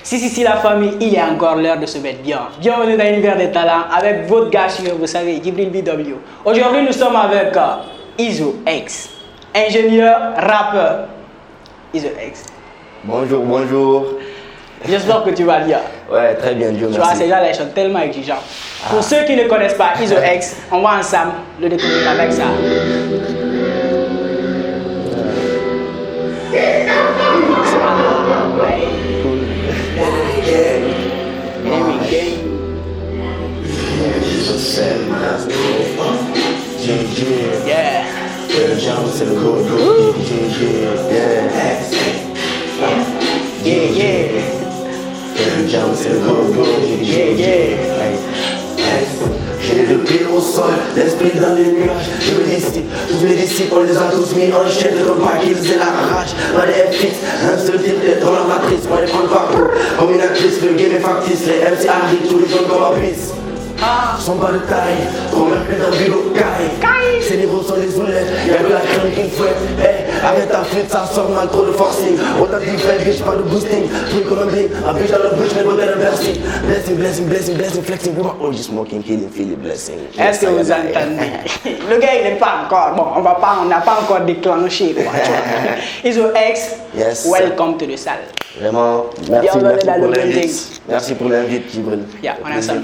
Si, la famille, il est encore l'heure de se mettre bien. Bienvenue dans l'univers des talents avec votre gars sûr, vous savez, Djibril BW. Aujourd'hui, nous sommes avec Izo X, ingénieur, rappeur. Izo X. Bonjour, bonjour. J'espère que tu vas bien. Ouais, très bien, Dieu merci. Tu vois, ces gens-là, ils sont tellement exigeants. Pour ceux qui ne connaissent pas Izo X, on va ensemble le découvrir avec ça. Yeah. C'est le go, J'ai les deux pieds au sol, l'esprit dans les nuages. Je me décide, tous les disciples, on les a tous mis en chaîne. Le repas qu'ils aient la rage, pas les FX, un seul type dans la matrice. Moi les prendre partout, comme une actrice, le game est factice. Les MC arrivent, tous les jeunes comme un pisse. Sont pas de taille, comme un peu d'un bureau caille. Ces niveaux sont des oulettes, y'a que la crème qui fouette. Hey, arrête ta flûte, ça sort mal, trop de forcing. Autant d'y faire, bitch, pas de boosting. Truc comme un bling, un bitch dans le bouche, mais pas de blessing. Blessing, flexing, we want all you smoking, killing, feeling, blessing. Est-ce que vous entendez? Le gars, il n'est pas encore, bon, on n'a pas encore déclenché, quoi. Izo X, yes. Welcome to the salle. Vraiment, merci pour l'invite. Merci pour l'invite, Djibril. Yeah, on est ensemble.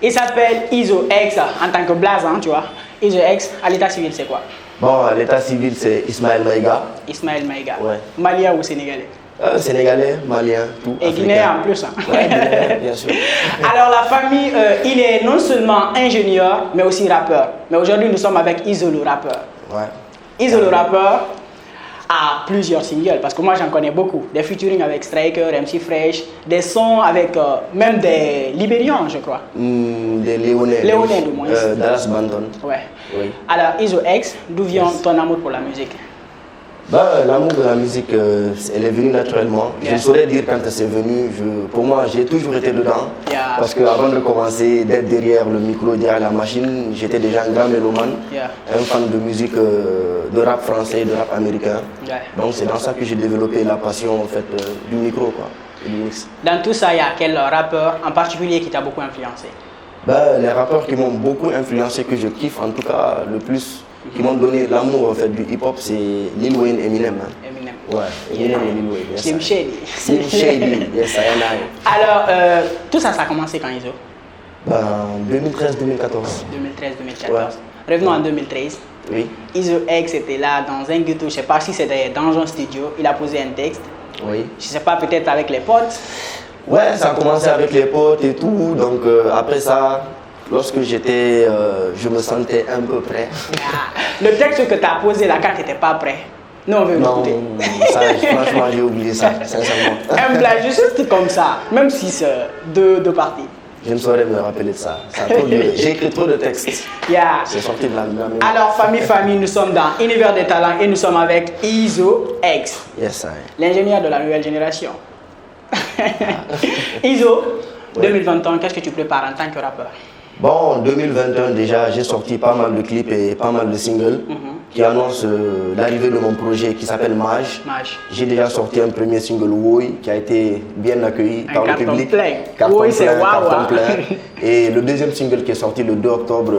Il s'appelle Izo X en tant que blaze, hein, tu vois. Izo X, à l'état civil, c'est quoi? Bon, à l'état civil, c'est Ismaël Maïga. Ismaël Maïga. Ouais. Malien ou sénégalais? Sénégalais, malien, tout. Et guinéen en plus. Hein. Ouais, guinéen, bien sûr. Alors la famille, il est non seulement ingénieur, mais aussi rappeur. Mais aujourd'hui, nous sommes avec Izo le rappeur. Ouais. Izo le rappeur a plusieurs singles, parce que moi j'en connais beaucoup. Des featuring avec Striker, MC Fresh, des sons avec même des Libériens, je crois. Des Léonais. Léonais, du moins. Dallas Banton. Ouais. Oui. Alors Izo X, d'où vient ton amour pour la musique? L'amour de la musique, elle est venue naturellement. Yeah. Je ne saurais dire quand c'est venu. Pour moi, j'ai toujours été dedans. Yeah. Parce qu'avant de commencer, d'être derrière le micro, derrière la machine, j'étais déjà un grand mélomane. Yeah. Un fan de musique, de rap français, de rap américain. Yeah. Donc c'est dans ça que j'ai développé la passion en fait, du micro, quoi, et du mix. Dans tout ça, il y a quel rappeur en particulier qui t'a beaucoup influencé? Les rappeurs qui m'ont beaucoup influencé, que je kiffe en tout cas le plus, qui m'ont donné l'amour en fait, du hip-hop, c'est Lil Wayne, Eminem. Hein. Eminem. Ouais, Eminem et Lil Wayne. Yes, Slim Shady. Slim Shady, yes, I am. Alors, tout ça, ça a commencé quand, Izo? 2013-2014. 2013-2014. Ouais. Revenons en 2013. Oui. Izo X était là dans un ghetto, je ne sais pas si c'était dans un studio, il a posé un texte. Oui. Je ne sais pas, peut-être avec les potes. Ouais, ça a commencé avec les potes et tout. Donc après ça, lorsque j'étais, je me sentais un peu prêt. Le texte que tu as posé là quand tu n'étais pas prêt, nous on veut l'écouter. Ça, franchement, j'ai oublié ça, sincèrement. Un blague juste comme ça, même si c'est deux parties. Je ne saurais me rappeler de ça. Ça a trop duré. J'ai écrit trop de textes. Yeah. C'est sorti de la mémoire. Alors, famille, nous sommes dans Univers des talents et nous sommes avec Izo X, Yes, l'ingénieur de la nouvelle génération. Izo, Ouais. 2021, qu'est-ce que tu prépares en tant que rappeur? Bon, en 2021 déjà, j'ai sorti pas mal de clips et pas mal de singles qui annoncent l'arrivée de mon projet qui s'appelle Mage. Mage. J'ai déjà sorti un premier single Woy qui a été bien accueilli par le public. Carton Woy, c'est carton plein. Et le deuxième single qui est sorti le 2 octobre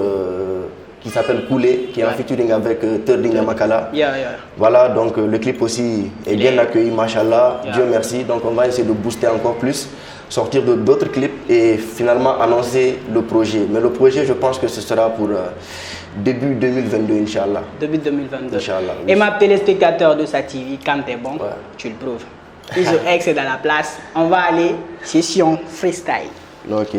qui s'appelle Coulé, qui est en featuring avec Terding Makala. Yeah. Voilà, donc le clip aussi est bien accueilli, machallah, Dieu merci. Donc on va essayer de booster encore plus, sortir d'autres clips et finalement annoncer le projet. Mais le projet, je pense que ce sera pour début 2022, Inch'Allah. Début 2022. Inch'Allah, oui. Et ma téléspectateur de sa TV, quand t'es bon, tu le prouves. Izo X est dans la place. On va aller session freestyle. Ok.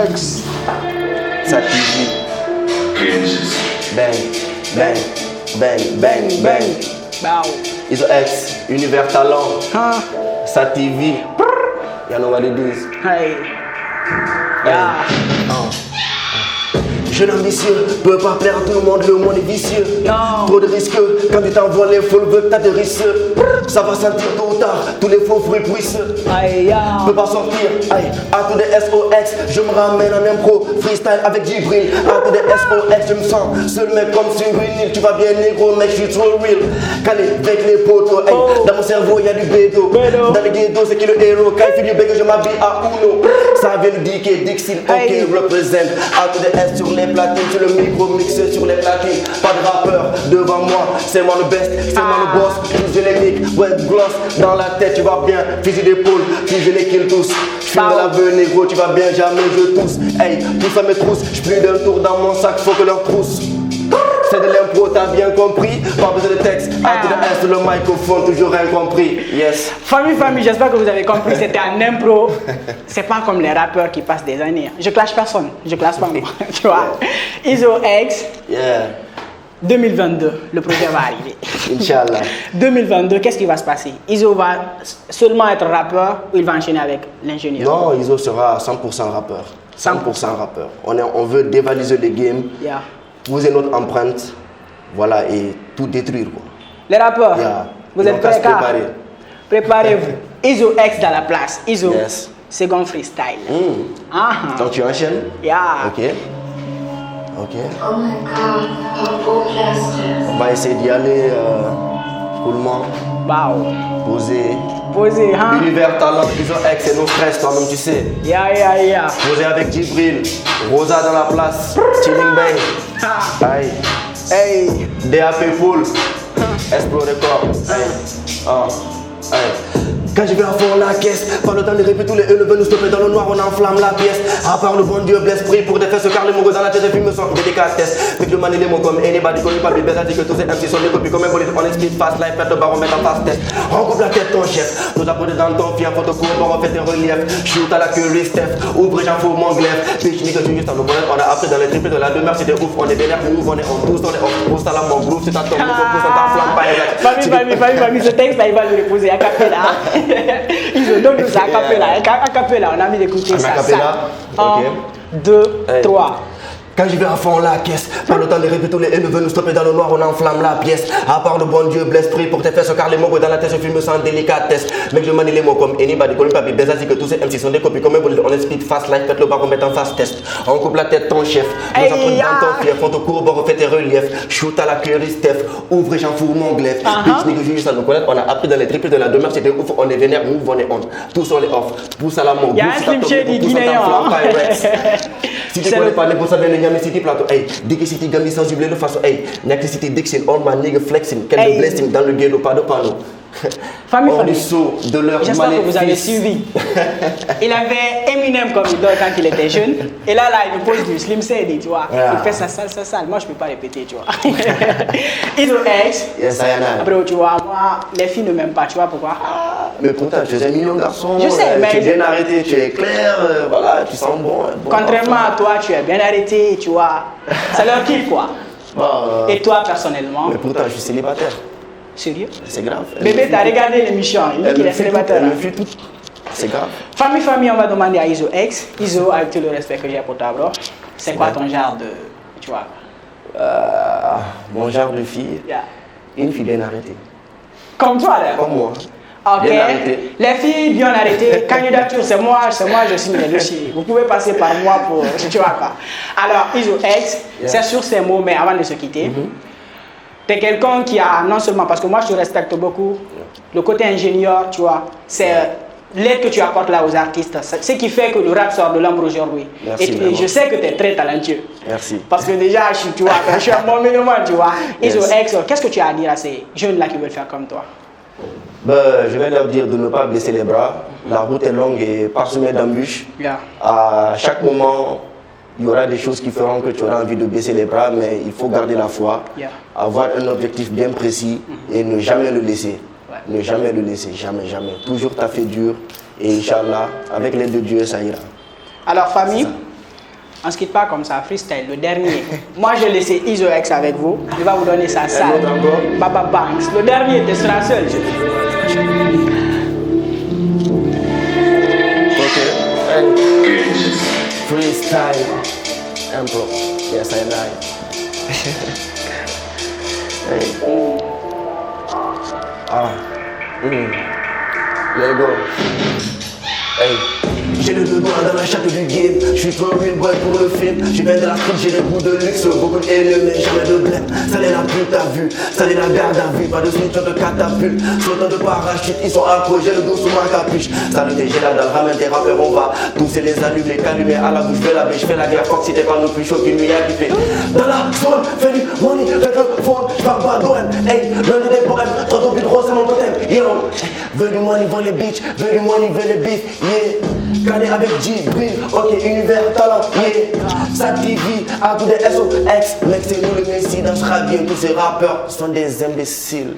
X. Sa TV. Bang. Bow. Izo X, Univers Talent. Sa TV. You know what it is. Hey. Yeah. jeune ambitieux, peut pas plaire à tout le monde est vicieux. Non. Trop de risques, quand tu t'envoies les faux veut que t'as des risques. Ça va sentir tôt ou tard, tous les faux fruits puissent. Aïe, Peux pas sortir, aïe, à tout des SOX, je me ramène en impro, freestyle avec Jibril, à tout des SOX, je me sens seul mec comme sur une île, tu vas bien négro mec, je suis trop real, calé avec les potos, aïe, dans mon cerveau y'a du bédo, dans les ghettos c'est qui le héros, quand il fait du bégo je m'habille à Uno, ça vient de DK, Dixie, ok, represent, à tout des S sur les platines, sur le micro mixé sur les platines, pas de rappeur devant moi, c'est moi le best, c'est moi le boss, je les mic, wet gloss, dans la tête tu vas bien, fusil d'épaule, puis je les kill tous. J'fume de la veuve négro, tu vas bien, jamais je tousse. Hey, tout ça me trousse, j'plus d'un tour dans mon sac, faut que leur trousse. C'est de l'impro, t'as bien compris. Pas besoin de texte, à tout de S sur le microphone, toujours rien compris. Yes. Famille, j'espère que vous avez compris, c'était un impro. C'est pas comme les rappeurs qui passent des années. Je clash personne, je clash pas moi. Tu vois. Iso X. Yeah. 2022, le projet va arriver. Inch'Allah. 2022, qu'est-ce qui va se passer? Iso va seulement être rappeur ou il va enchaîner avec l'ingénieur? Non, Iso sera 100% rappeur. 100% rappeur. On veut dévaliser les games, poser notre empreinte, voilà, et tout détruire. Quoi. Les rappeurs, vous êtes prêts? Préparez-vous. Iso X dans la place. Iso, second freestyle. Donc tu enchaînes? Ok. Ok. Oh my God, on va essayer d'y aller coolement. Wow. Poser, hein? Univers talent, Iso X, c'est nos frères, toi-même tu sais. Poser avec Jibril, Rosa dans la place, Chilling Bang. Aïe. Hey. DAP Pool, Espro Record. Aïe. Quand je vais à fond la caisse, pas le temps de répéter tous les E ne veulent nous stopper dans le noir, on enflamme la pièce. À part le bon Dieu blesse pris pour défaire ce car les mots dans la tête et puis me sont délicatesse. Avec le manier les mots comme anybody, connu pas bébé, dit que tous ces MC sont des copies comme un bolide, on explique fast life, faites le baromètre en fast test. Rencontre la tête ton chef, nous apporter dans ton fier, photo court, on refait tes reliefs. Shoot à la queue, Steph, ouvre j'en fous mon glaive. Bitch, ni que tu juste en bonnet, on a appris dans les triples de la demeure, c'était ouf, on est vénère, move, on est en douce, on est off, pousse à la mon groove, c'est ta tombe, pousse à ta flamme, pas Famille, ce texte là, il va le reposer à capella. Donc ça a capella, on a mis d'écouter ça. 1, 2, 3. Quand je vais à fond la caisse, pas le temps de répéter tous les haines veulent nous stopper dans le noir, on enflamme la pièce. À part le bon Dieu blesse pris pour tes fesses, car les mots dans la tête, je filme sans délicatesse. Mec, je manie les mots comme anybody, comme pas bébé, que tous ces MC sont des copies comme un bolide, on est speed fast life, faites le baromètre en fast test. On coupe la tête ton chef, nous entraînons dans ton fief, on te court, on refait tes reliefs. Shoot à la queue, Steph, ouvre j'en fous mon glaive. Bitch, ni que juge ça nous connaître, on a appris dans les triples de la demeure, c'était ouf, on est vénère, move, on est honte. Tous on est off, pousse à la mort, si tu connais pas les pour ça, viens de City Plateau. Hey, Dicky City Gambie sans oublier de façon. Hey, Nyaki City Dixon, all my nigga flexing. Quel blessing dans le ghetto, pas de panneau. Famille. De leur j'espère que vous avez suivi. Il avait Eminem comme idole quand il était jeune. Et là, il nous pose du Slim Shady, tu vois. Il fait ça sale. Moi, je peux pas répéter, tu vois. Iso X. Yes, I am. Après, tu vois, moi, les filles ne m'aiment pas, tu vois pourquoi? Mais pourtant, tu es un mignon garçon. Je sais, mais. Tu es bien arrêté, tu es clair, voilà, tu sens bon. Contrairement à toi, tu es bien arrêté, tu vois. Ça leur kiffe, quoi. Et toi, personnellement? Mais pourtant, je suis célibataire. Sérieux? C'est grave. Bébé, t'as regardé l'émission, il dit qu'il est célibataire. Elle me fuit tout. C'est grave. Famille, on va demander à Iso X. Iso, avec tout le respect que j'ai pour ta bro, c'est quoi ton genre de. Tu vois? Mon genre de fille. Une fille bien arrêtée. Comme toi, là? Comme moi. Ok. Bien arrêtée. Les filles bien arrêtées. Candidature, c'est moi, je signe les dossiers. Vous pouvez passer par moi pour. Tu vois pas. Alors, Iso X, c'est sur ces mots, mais avant de se quitter. Tu es quelqu'un qui a, non seulement, parce que moi je te respecte beaucoup, le côté ingénieur, tu vois, c'est l'aide que tu apportes là aux artistes, ce qui fait que le rap sort de l'ombre aujourd'hui. Et je sais que tu es très talentueux. Merci. Parce que déjà, je suis un bon mélomane, tu vois. Iso X, qu'est-ce que tu as à dire à ces jeunes-là qui veulent faire comme toi? Je vais leur dire de ne pas baisser les bras. La route est longue et parsemée d'embûches. À chaque moment, il y aura des choses qui feront que tu auras envie de baisser les bras, mais il faut garder la foi, avoir un objectif bien précis et ne jamais le laisser. Ne jamais le laisser, jamais. Toujours taffer dur et Inch'Allah, avec l'aide de Dieu, ça ira. Alors famille, on ne se quitte pas comme ça, freestyle, le dernier. Moi je laisse Iso X avec vous, il va vous donner sa salle. Baba Banks, le dernier, tu seras seul. Freestyle, impro, Yes, I know. Hey. Let it go. Hey. J'ai le deux doigts dans la chatte du game. Je suis trop real boy pour le film. J'y viens de la street, j'ai le goût de luxe. Beaucoup d'ennemis, jamais de blême. Ça n'est la pute à vue, ça n'est la garde à vue. Pas de structure de catapulte. Sautant de parachute, ils sont accros. J'ai le dos sous ma capuche. Saluté, j'ai la dalle, ramène tes rappeurs, on va tousser les allumes, les callumer à la bouche. Fais la bêche, fais la guerre. Fuck si t'es pas non plus chaud qu'une nuit à kiffer. Dans la zone, fais du money, fais le phone. J'parle pas d'OM, hey, l'un des poèmes. Trop de rose, c'est mon totem, yo. Veux du money, veux les bitches, veux du money, veux les beats, yeah. Cadet avec G-Bill, ok, univers, talent, yeah. Sa TV, à tous des SOX, mec, c'est nous le messie dans ce rap game. Tous ces rappeurs sont des imbéciles.